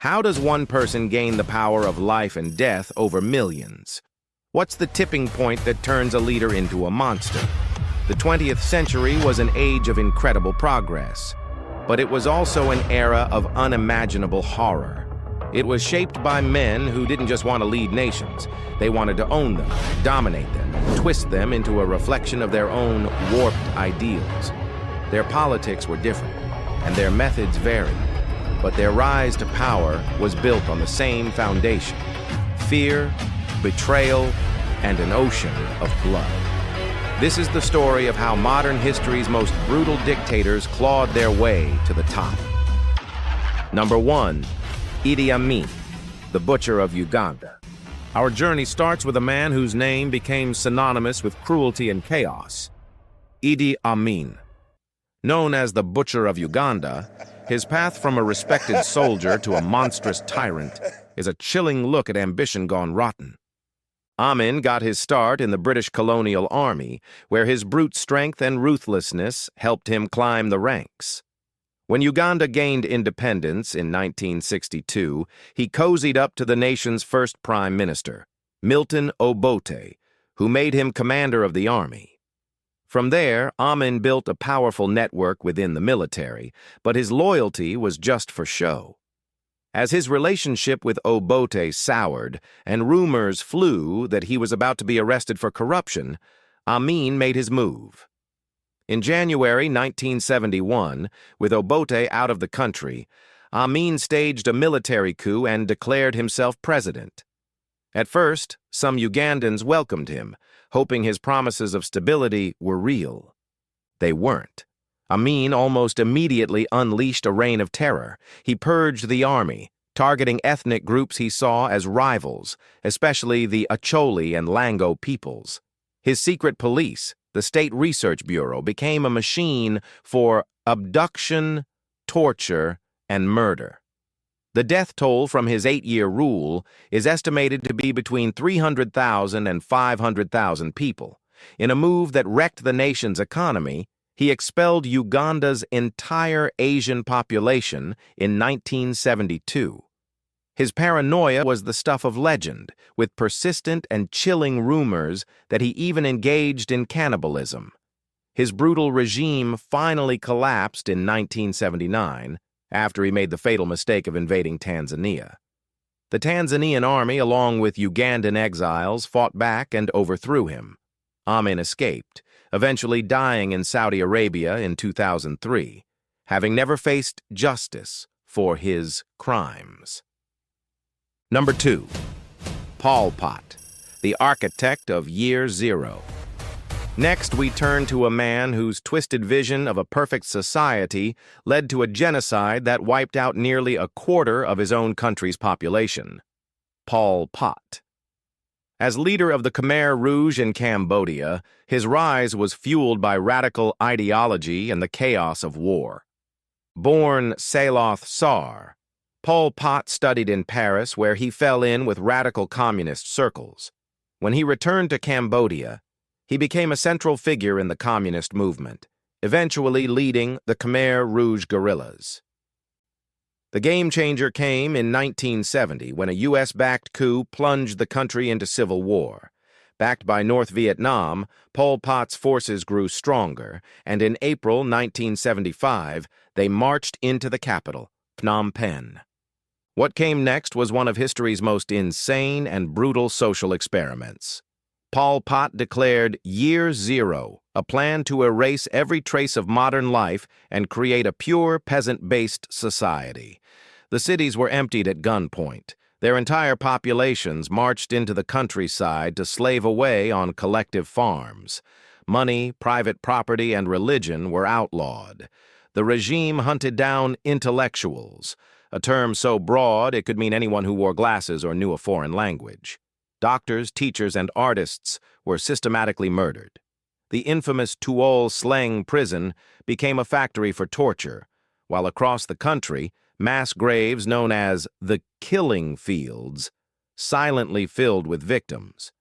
How does one person gain the power of life and death over millions? What's the tipping point that turns a leader into a monster? The 20th century was an age of incredible progress, but it was also an era of unimaginable horror. It was shaped by men who didn't just want to lead nations. They wanted to own them, dominate them, twist them into a reflection of their own warped ideals. Their politics were different, and their methods varied, but their rise to power was built on the same foundation: fear, betrayal, and an ocean of blood. This is the story of how modern history's most brutal dictators clawed their way to the top. Number 1. Idi Amin, the butcher of Uganda. Our journey starts with a man whose name became synonymous with cruelty and chaos. Idi Amin. Known as the butcher of Uganda, his path from a respected soldier to a monstrous tyrant is a chilling look at ambition gone rotten. Amin got his start in the British colonial army, where his brute strength and ruthlessness helped him climb the ranks. When Uganda gained independence in 1962, he cozied up to the nation's first prime minister, Milton Obote, who made him commander of the army. From there, Amin built a powerful network within the military, but his loyalty was just for show. As his relationship with Obote soured and rumors flew that he was about to be arrested for corruption, Amin made his move. In January 1971, with Obote out of the country, Amin staged a military coup and declared himself president. At first, some Ugandans welcomed him, hoping his promises of stability were real. They weren't. Amin almost immediately unleashed a reign of terror. He purged the army, targeting ethnic groups he saw as rivals, especially the Acholi and Lango peoples. His secret police, the State Research Bureau, became a machine for abduction, torture, and murder. The death toll from his 8-year rule is estimated to be between 300,000 and 500,000 people. In a move that wrecked the nation's economy, he expelled Uganda's entire Asian population in 1972. His paranoia was the stuff of legend, with persistent and chilling rumors that he even engaged in cannibalism. His brutal regime finally collapsed in 1979, after he made the fatal mistake of invading Tanzania. The Tanzanian army, along with Ugandan exiles, fought back and overthrew him. Amin escaped, eventually dying in Saudi Arabia in 2003, having never faced justice for his crimes. Number 2. Pol Pot, the architect of Year Zero. Next, we turn to a man whose twisted vision of a perfect society led to a genocide that wiped out nearly a quarter of his own country's population. Pol Pot. As leader of the Khmer Rouge in Cambodia, his rise was fueled by radical ideology and the chaos of war. Born Saloth Sar, Pol Pot studied in Paris, where he fell in with radical communist circles. When he returned to Cambodia, he became a central figure in the communist movement, eventually leading the Khmer Rouge guerrillas. The game changer came in 1970 when a U.S.-backed coup plunged the country into civil war. Backed by North Vietnam, Pol Pot's forces grew stronger, and in April 1975, they marched into the capital, Phnom Penh. What came next was one of history's most insane and brutal social experiments. Pol Pot declared Year Zero, a plan to erase every trace of modern life and create a pure peasant-based society. The cities were emptied at gunpoint. Their entire populations marched into the countryside to slave away on collective farms. Money, private property, and religion were outlawed. The regime hunted down intellectuals, a term so broad it could mean anyone who wore glasses or knew a foreign language. Doctors, teachers, and artists were systematically murdered. The infamous Tuol Sleng prison became a factory for torture, while across the country, mass graves known as the killing fields silently filled with victims.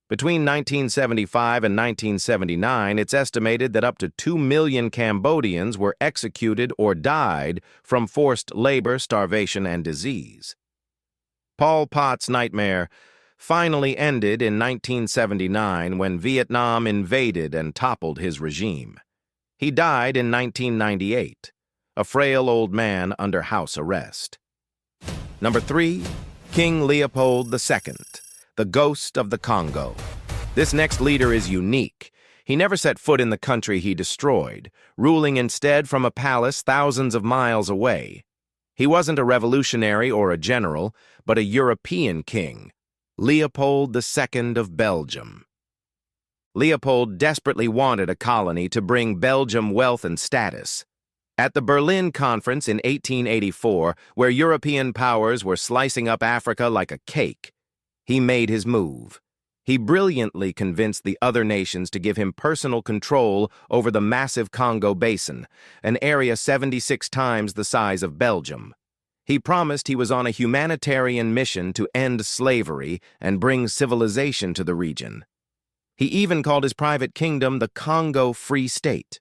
Between 1975 and 1979, it's estimated that up to 2 million Cambodians were executed or died from forced labor, starvation, and disease. Pol Pot's nightmare finally ended in 1979 when Vietnam invaded and toppled his regime. He died in 1998, a frail old man under house arrest. Number 3, King Léopold II, the ghost of the Congo. This next leader is unique. He never set foot in the country he destroyed, ruling instead from a palace thousands of miles away. He wasn't a revolutionary or a general, but a European king, Léopold II of Belgium. Léopold desperately wanted a colony to bring Belgium wealth and status. At the Berlin Conference in 1884, where European powers were slicing up Africa like a cake, he made his move. He brilliantly convinced the other nations to give him personal control over the massive Congo Basin, an area 76 times the size of Belgium. He promised he was on a humanitarian mission to end slavery and bring civilization to the region. He even called his private kingdom the Congo Free State.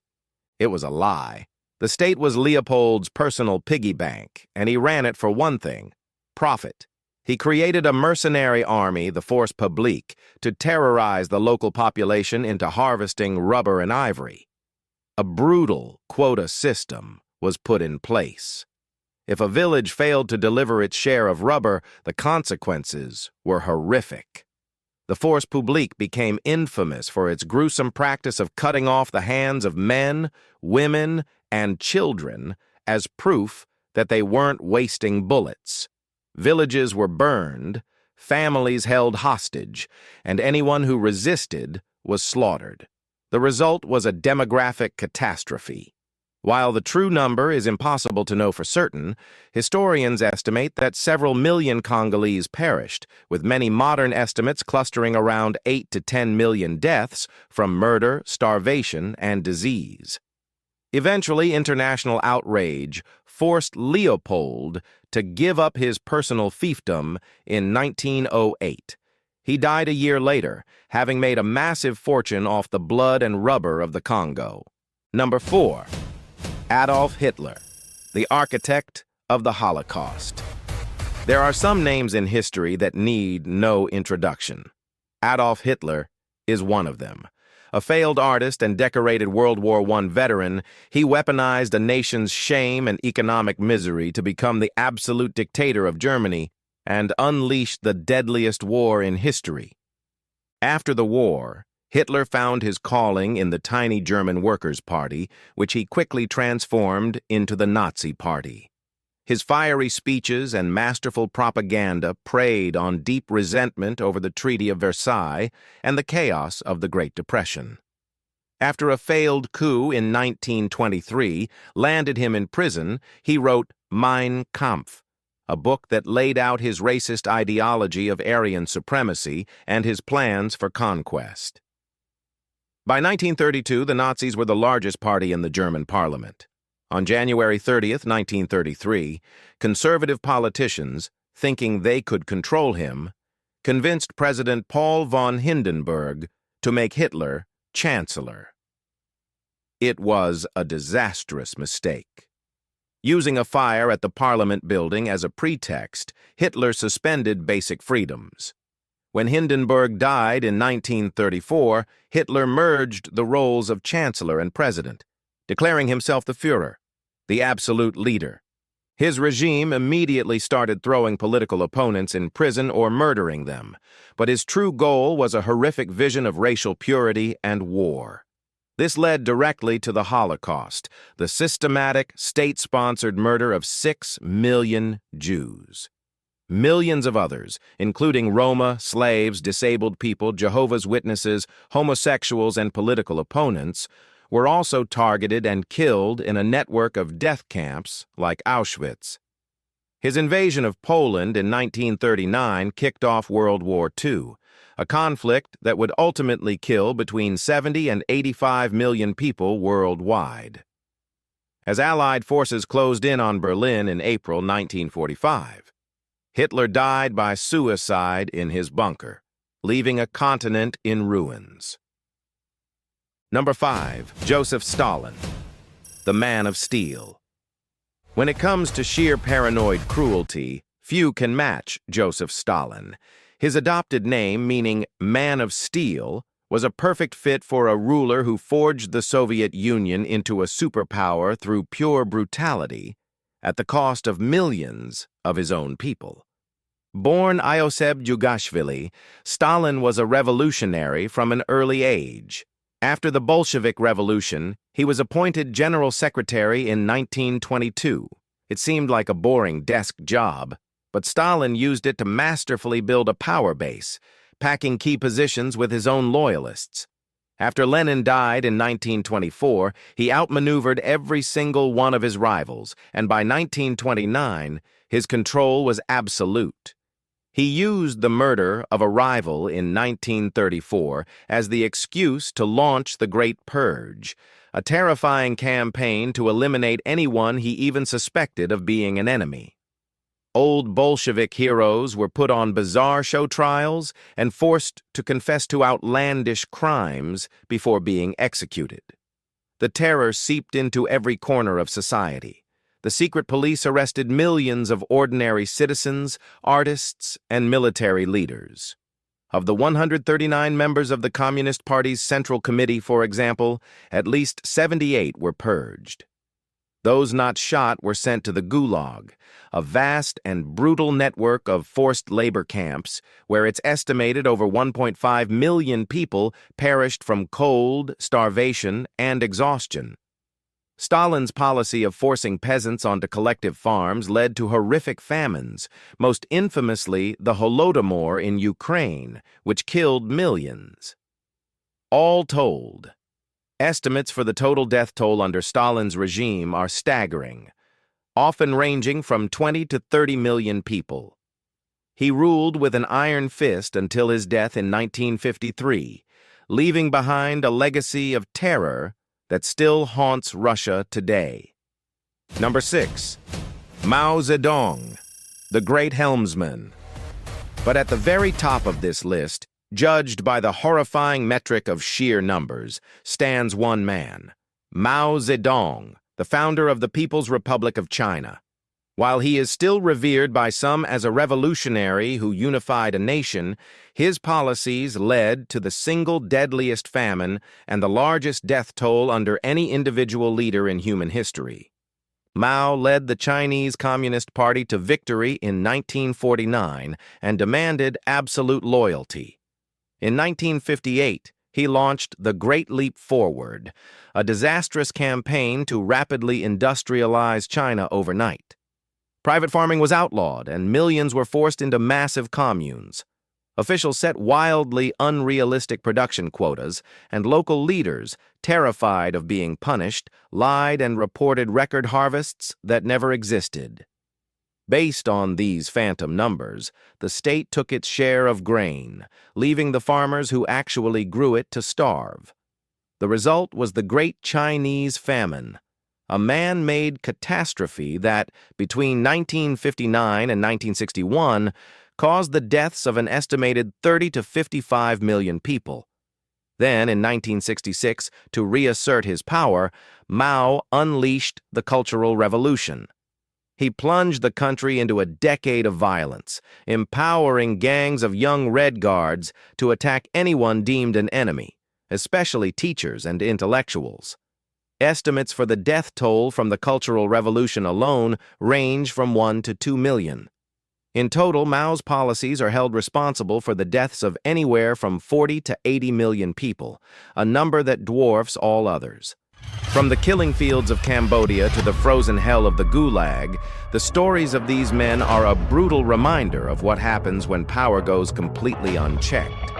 It was a lie. The state was Leopold's personal piggy bank, and he ran it for one thing: profit. He created a mercenary army, the Force Publique, to terrorize the local population into harvesting rubber and ivory. A brutal quota system was put in place. If a village failed to deliver its share of rubber, the consequences were horrific. The Force Publique became infamous for its gruesome practice of cutting off the hands of men, women, and children as proof that they weren't wasting bullets. Villages were burned, families held hostage, and anyone who resisted was slaughtered. The result was a demographic catastrophe. While the true number is impossible to know for certain, historians estimate that several million Congolese perished, with many modern estimates clustering around 8 to 10 million deaths from murder, starvation, and disease. Eventually, international outrage forced Léopold to give up his personal fiefdom in 1908. He died a year later, having made a massive fortune off the blood and rubber of the Congo. Number 4. Adolf Hitler, the architect of the Holocaust. There are some names in history that need no introduction. Adolf Hitler is one of them. A failed artist and decorated World War I veteran, he weaponized a nation's shame and economic misery to become the absolute dictator of Germany and unleashed the deadliest war in history. After the war, Hitler found his calling in the tiny German Workers' Party, which he quickly transformed into the Nazi Party. His fiery speeches and masterful propaganda preyed on deep resentment over the Treaty of Versailles and the chaos of the Great Depression. After a failed coup in 1923 landed him in prison, he wrote Mein Kampf, a book that laid out his racist ideology of Aryan supremacy and his plans for conquest. By 1932, the Nazis were the largest party in the German parliament. On January 30th, 1933, conservative politicians, thinking they could control him, convinced President Paul von Hindenburg to make Hitler chancellor. It was a disastrous mistake. Using a fire at the Parliament building as a pretext, Hitler suspended basic freedoms. When Hindenburg died in 1934, Hitler merged the roles of chancellor and president, declaring himself the Führer, the absolute leader. His regime immediately started throwing political opponents in prison or murdering them, but his true goal was a horrific vision of racial purity and war. This led directly to the Holocaust, the systematic, state-sponsored murder of 6 million Jews. Millions of others, including Roma, slaves, disabled people, Jehovah's Witnesses, homosexuals, and political opponents, were also targeted and killed in a network of death camps like Auschwitz. His invasion of Poland in 1939 kicked off World War II, a conflict that would ultimately kill between 70 and 85 million people worldwide. As Allied forces closed in on Berlin in April 1945, Hitler died by suicide in his bunker. leaving a continent in ruins. Number 5. Joseph Stalin, the Man of Steel. When it comes to sheer paranoid cruelty, few can match Joseph Stalin. His adopted name, meaning Man of Steel, was a perfect fit for a ruler who forged the Soviet Union into a superpower through pure brutality, at the cost of millions of his own people. Born Ioseb Jugashvili, Stalin was a revolutionary from an early age. After the Bolshevik Revolution, he was appointed General Secretary in 1922. It seemed like a boring desk job, but Stalin used it to masterfully build a power base, packing key positions with his own loyalists. After Lenin died in 1924, he outmaneuvered every single one of his rivals, and by 1929, his control was absolute. He used the murder of a rival in 1934 as the excuse to launch the Great Purge, a terrifying campaign to eliminate anyone he even suspected of being an enemy. Old Bolshevik heroes were put on bizarre show trials and forced to confess to outlandish crimes before being executed. The terror seeped into every corner of society. The secret police arrested millions of ordinary citizens, artists, and military leaders. Of the 139 members of the Communist Party's Central Committee, for example, at least 78 were purged. Those not shot were sent to the Gulag, a vast and brutal network of forced labor camps where it's estimated over 1.5 million people perished from cold, starvation, and exhaustion. Stalin's policy of forcing peasants onto collective farms led to horrific famines, most infamously the Holodomor in Ukraine, which killed millions. All told, estimates for the total death toll under Stalin's regime are staggering, often ranging from 20 to 30 million people. He ruled with an iron fist until his death in 1953, leaving behind a legacy of terror that still haunts Russia today. Number 6. Mao Zedong, the Great Helmsman. But at the very top of this list, judged by the horrifying metric of sheer numbers, stands one man, Mao Zedong, the founder of the People's Republic of China. While he is still revered by some as a revolutionary who unified a nation, his policies led to the single deadliest famine and the largest death toll under any individual leader in human history. Mao led the Chinese Communist Party to victory in 1949 and demanded absolute loyalty. In 1958, he launched the Great Leap Forward, a disastrous campaign to rapidly industrialize China overnight. Private farming was outlawed, and millions were forced into massive communes. Officials set wildly unrealistic production quotas, and local leaders, terrified of being punished, lied and reported record harvests that never existed. Based on these phantom numbers, the state took its share of grain, leaving the farmers who actually grew it to starve. The result was the Great Chinese Famine, a man-made catastrophe that, between 1959 and 1961, caused the deaths of an estimated 30 to 55 million people. Then, in 1966, to reassert his power, Mao unleashed the Cultural Revolution. He plunged the country into a decade of violence, empowering gangs of young Red Guards to attack anyone deemed an enemy, especially teachers and intellectuals. Estimates for the death toll from the Cultural Revolution alone range from 1 to 2 million. In total, Mao's policies are held responsible for the deaths of anywhere from 40 to 80 million people, a number that dwarfs all others. From the killing fields of Cambodia to the frozen hell of the Gulag, the stories of these men are a brutal reminder of what happens when power goes completely unchecked.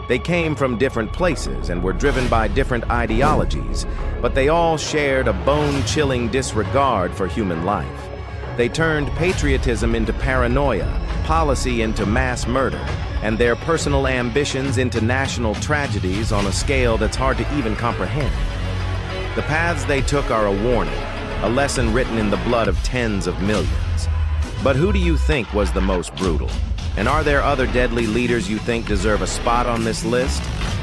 They came from different places and were driven by different ideologies, but they all shared a bone-chilling disregard for human life. They turned patriotism into paranoia, policy into mass murder, and their personal ambitions into national tragedies on a scale that's hard to even comprehend. The paths they took are a warning, a lesson written in the blood of tens of millions. But who do you think was the most brutal? And are there other deadly leaders you think deserve a spot on this list?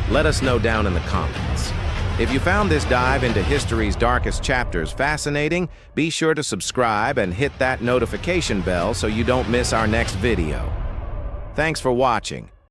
Let us know down in the comments. If you found this dive into history's darkest chapters fascinating, be sure to subscribe and hit that notification bell so you don't miss our next video. Thanks for watching.